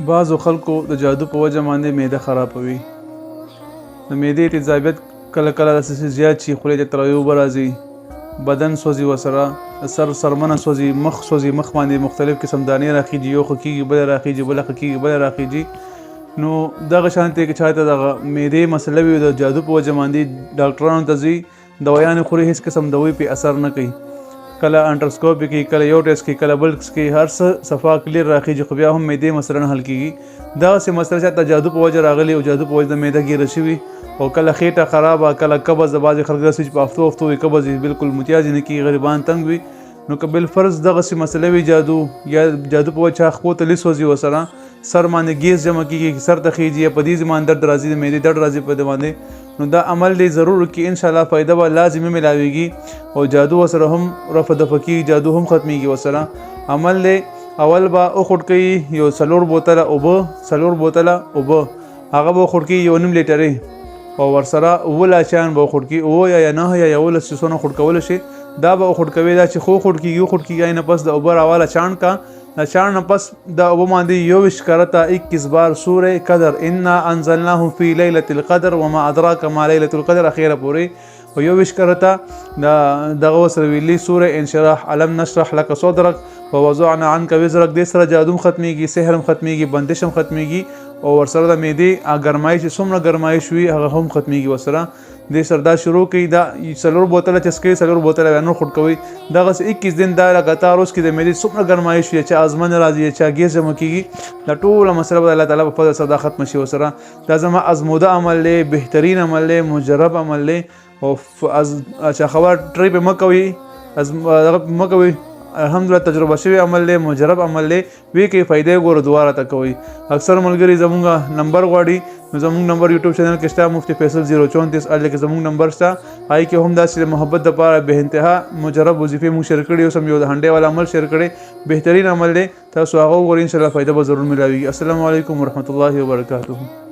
بعضو خلکو د جادو په وجه باندې معده خرابوي. د معدې تیزابیت کله کله داسې زیات شي خولې ته تروي اوبه راځي، بدن سوځي، ورسره سرمنه سوځي، مخ سوځي، مخ باندې مختلف قسم دانې راخیږي، یو ښه کېږي بله راخیږي، بله ښه کېږي بله راخیږي. نو دغه شانتې که چاته دغه معدې مسله وي د جادو په وجه باندې ډاکټرانو ته ځي، دوايانې خوري، هېڅ قسم دوی پې اثر نه کوي. کله انټرسکوپ کوي، کله یو ټیسټ کوي، کله بل کوي، هر څه صفا کلیر راخیږي، خو بیا هم معدې مسله نه حل کېږي. دغسې مسله چاته جادو په وجه راغلي او جادو په وجه د معده ګیره شوي او کله خېټه خرابه، کله قبض، د بعضې خلک داسې چې په هفتو هفتو وي قبض وي، بلکل متیاز یې نه کېږي، غریبان تنګ وي. نو که بالفرض دغسې مسله وي جادو یا جادو په وجه چا خپو ته لس وځي، ورسره سر باندې ګیس جمع کېږي، سر ته خیږي یا په دې باندې درد راځي، د معدې درد راځي په دې باندې، نو دا عمل دی ضرور وکړي، انشاءالله فایده به لازمي ملاویږي او جادو ورسره هم رفع دفع کېږي، جادو هم ختمیږي ورسره. عمل دی اول به وخوټ کوي یو 4 بوتله اوبه، 4 بوتله اوبه هغه به وخوټ کوي 1.5 لیټرې او ورسره 7 لاچیان به وخوټ کوي، 7 یا 9 یا 11 چې څونه خوټ کولی شي دا به وخوټ کوي. دا چې خو خوټ کېږي وخوټ کېږي نه پس د اوبه راواله چاڼ کا، د چاڼ نه پس د اوبه باندې 21 کرته 21 بار سوره قدر انا انزلناه فی لیلة القدر وما ادراک ما لیلة القدر اخیره پورې او 21 کرته دغه ورسره ویلي سوره انشراح علم نشرح لك صدرک ووضعنا عنك وزرک. دې سره جادو هم ختمیږي، سحر هم ختمیږي، بندش هم ختمیږي او ورسره د معدې ګرمایش چې څومره ګرمایش وي هغه هم ختمیږي ورسره. دې سره دا شروع کوي، دا 4 بوتله چسکوي، 4 بوتله بیا نور خوټ کوي، دغسې 21 دن دا لګاتار اوس کې د معدې څومره ګرمایش وي، چا ازمن راځي، چا ګیس جمع کېږي، دا ټوله مسله به الله تعالی په فضل سره دا ختمه شي ورسره. دا زما ازموده عمل دی، بهترین عمل دی، مجرب عمل دی او چا خبر ټرۍ پې مه کوئ، دغه مه کوئ، الحمدلله تجربه شوی عمل دی، مجرب عمل دی، وی کې فایده ګوره دعا راته کوئ. اکثر ملګري زمونږ نمبر غواړي، نو زمونږ نمبر یوټیوب چینل کې شته مفتی فیصل 034 هلته کې زمونږ نمبر شته، هغې کې هم داسې د محبت دپاره بې انتها مجرب وظیفې مونږ شیر کړي، اوس هم یو د هنډۍ والا عمل شیر کړی، بهترین عمل دی، تاسو هغه وګورئ، انشاءالله فایده به ضرور ملاویږي. السلام علیکم ورحمة الله وبرکاته.